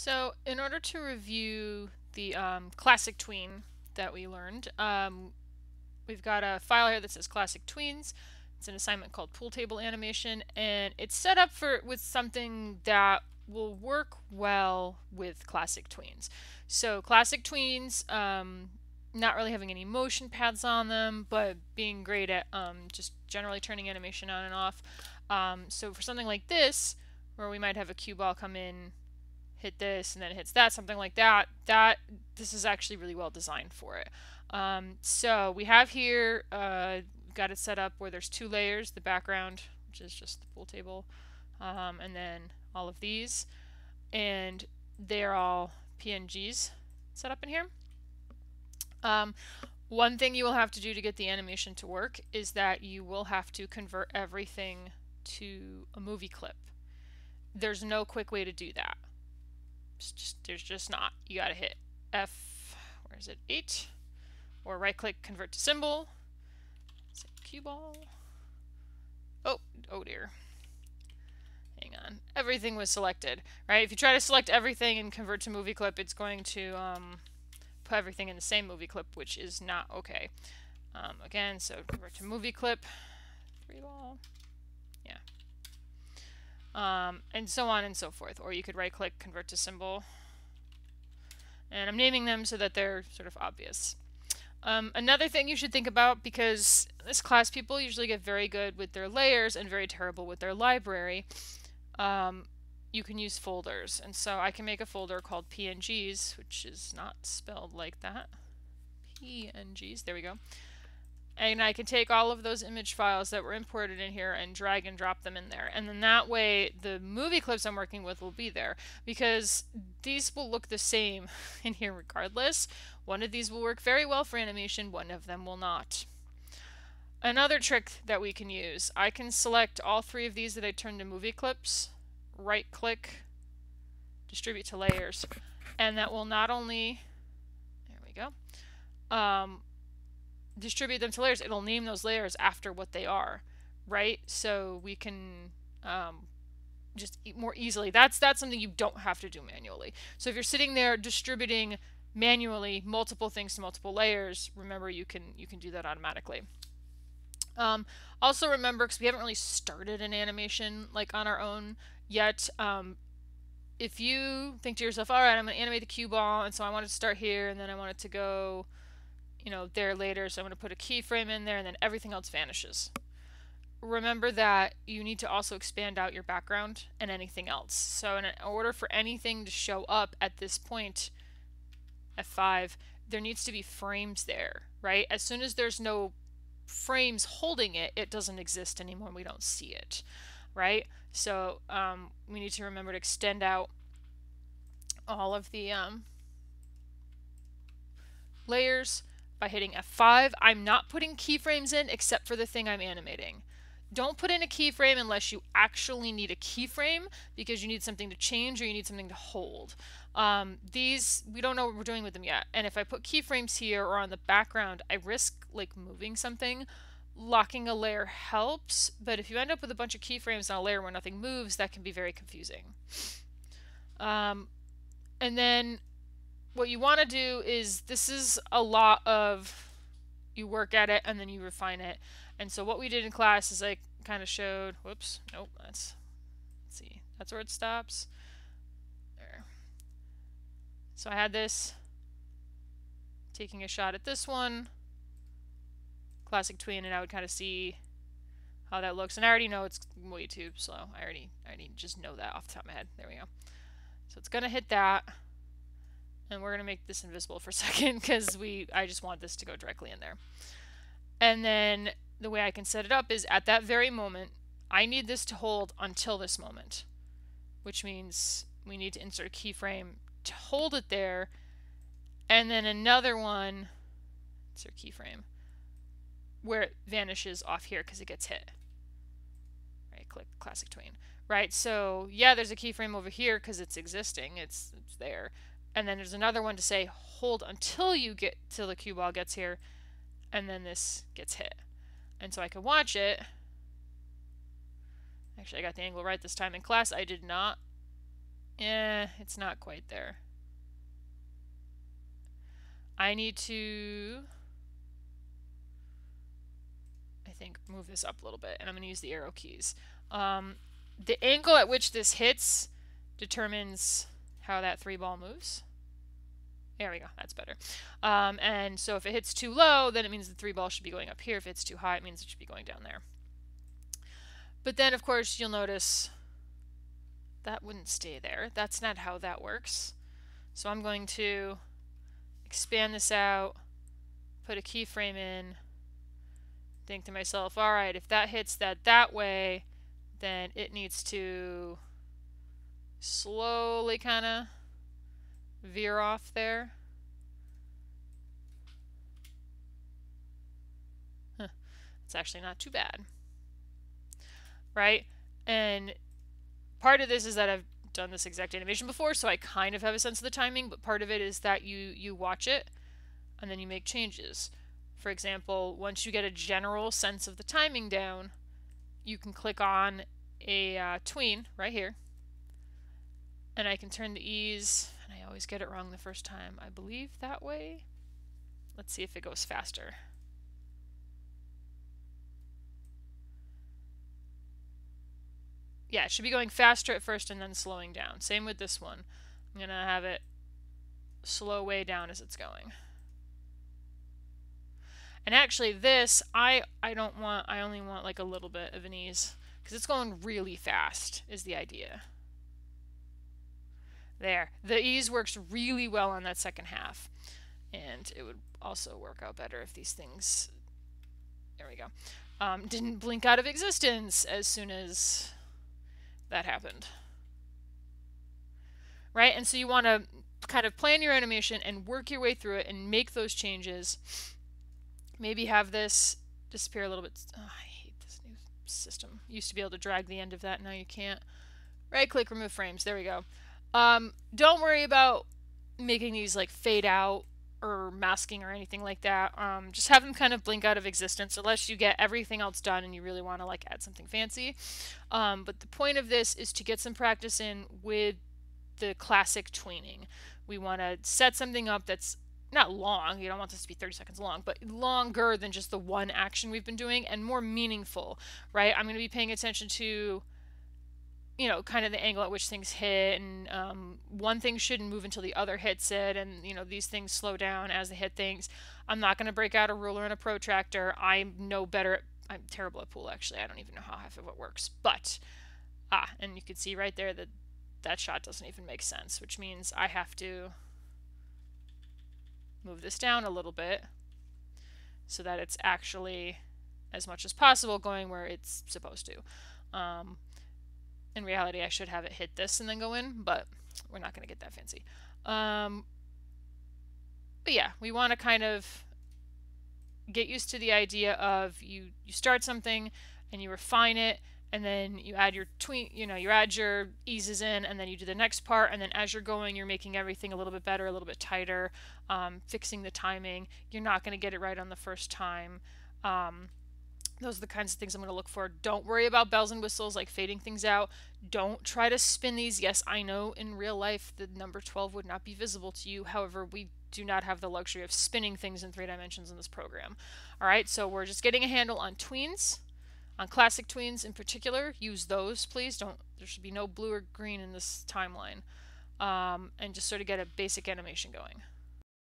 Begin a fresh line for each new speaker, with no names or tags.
So, in order to review the classic tween that we learned, we've got a file here that says classic tweens. It's an assignment called pool table animation, and it's set up with something that will work well with classic tweens. So, classic tweens, not really having any motion paths on them, but being great at just generally turning animation on and off. So, for something like this, where we might have a cue ball come in, hit this, and then it hits that, something like that, this is actually really well designed for it. So we have here, got it set up where there's two layers, the background, which is just the pool table, and then all of these, and they're all PNGs set up in here. One thing you will have to do to get the animation to work is that you will have to convert everything to a movie clip. There's no quick way to do that. There's just not. You gotta hit F, where is it, 8, or right click, convert to symbol, say cue ball. Oh dear. Hang on. Everything was selected, right? If you try to select everything and convert to movie clip, it's going to put everything in the same movie clip, which is not okay. Again, so convert to movie clip, 3 ball, yeah. And so on and so forth. Or you could right click, convert to symbol. And I'm naming them so that they're sort of obvious. Another thing you should think about, because this class people usually get very good with their layers and very terrible with their library, you can use folders. And so I can make a folder called PNGs, which is not spelled like that. PNGs, there we go. And I can take all of those image files that were imported in here and drag and drop them in there. And then that way the movie clips I'm working with will be there, because these will look the same in here regardless. One of these will work very well for animation, one of them will not. Another trick that we can use, I can select all 3 of these that I turned to movie clips, right click, distribute to layers, and that will not only, there we go, distribute them to layers, it'll name those layers after what they are, right? So we can just more easily, that's something you don't have to do manually. So if you're sitting there distributing manually multiple things to multiple layers, remember you can do that automatically. Also remember, because we haven't really started an animation like on our own yet, if you think to yourself, all right, I'm going to animate the cue ball, and so I want it to start here, and then I want it to go, you know, there later, so I'm going to put a keyframe in there, and then everything else vanishes. Remember that you need to also expand out your background and anything else. So in order for anything to show up at this point, F5, there needs to be frames there, right? As soon as there's no frames holding it, it doesn't exist anymore. We don't see it, right? So we need to remember to extend out all of the layers by hitting F5. I'm not putting keyframes in except for the thing I'm animating. Don't put in a keyframe unless you actually need a keyframe, because you need something to change or you need something to hold. These, we don't know what we're doing with them yet. And if I put keyframes here or on the background, I risk like moving something. Locking a layer helps, but if you end up with a bunch of keyframes on a layer where nothing moves, that can be very confusing. And then what you want to do is, this is a lot of, you work at it and then you refine it. And so what we did in class is I kind of showed, whoops, nope, let's see, that's where it stops. There. So I had this, taking a shot at this one, classic tween, and I would kind of see how that looks. And I already know it's way too slow. I already just know that off the top of my head. There we go. So it's gonna hit that, and we're gonna make this invisible for a second because I just want this to go directly in there. And then the way I can set it up is, at that very moment, I need this to hold until this moment, which means we need to insert a keyframe to hold it there, and then another one, insert keyframe, where it vanishes off here because it gets hit. Right, click classic tween. Right, so yeah, there's a keyframe over here because it's existing, it's there, and then there's another one to say hold until you get till the cue ball gets here, and then this gets hit. And so I can watch it. Actually, I got the angle right this time. In class, I did not It's not quite there. I need to, I think, move this up a little bit, and I'm going to use the arrow keys. The angle at which this hits determines how that 3-ball moves. There we go, that's better. And so if it hits too low, then it means the 3-ball should be going up here. If it's too high, it means it should be going down there. But then, of course, you'll notice that wouldn't stay there. That's not how that works. So I'm going to expand this out, put a keyframe in, think to myself, all right, if that hits that way, then it needs to slowly kind of veer off there. It's actually not too bad, right? And part of this is that I've done this exact animation before, so I kind of have a sense of the timing, but part of it is that you watch it and then you make changes. For example, once you get a general sense of the timing down, you can click on a tween right here, and I can turn the ease, and I always get it wrong the first time, I believe that way. Let's see if it goes faster. Yeah, it should be going faster at first and then slowing down. Same with this one. I'm going to have it slow way down as it's going. And actually this, I only want like a little bit of an ease, because it's going really fast is the idea. There. The ease works really well on that second half. And it would also work out better if these things, there we go, didn't blink out of existence as soon as that happened. Right? And so you want to kind of plan your animation and work your way through it and make those changes. Maybe have this disappear a little bit. Oh, I hate this new system. You used to be able to drag the end of that, now you can't. Right click, remove frames. There we go. Don't worry about making these like fade out or masking or anything like that. Just have them kind of blink out of existence unless you get everything else done and you really want to like add something fancy. But the point of this is to get some practice in with the classic tweening. We want to set something up that's not long, you don't want this to be 30 seconds long, but longer than just the one action we've been doing and more meaningful, right? I'm going to be paying attention to, you know, kind of the angle at which things hit, and one thing shouldn't move until the other hits it, and, you know, these things slow down as they hit things. I'm not going to break out a ruler and a protractor. I'm terrible at pool, actually. I don't even know how half of it works, but, and you can see right there that that shot doesn't even make sense, which means I have to move this down a little bit so that it's actually, as much as possible, going where it's supposed to. In reality, I should have it hit this and then go in, but we're not going to get that fancy. But yeah, we want to kind of get used to the idea of you start something and you refine it, and then you add your you add your eases in, and then you do the next part, and then as you're going, you're making everything a little bit better, a little bit tighter, fixing the timing. You're not going to get it right on the first time. Those are the kinds of things I'm going to look for. Don't worry about bells and whistles, like fading things out. Don't try to spin these. Yes, I know in real life the number 12 would not be visible to you. However, we do not have the luxury of spinning things in 3 dimensions in this program. All right, so we're just getting a handle on tweens. On classic tweens in particular, use those, please. There should be no blue or green in this timeline. And just sort of get a basic animation going.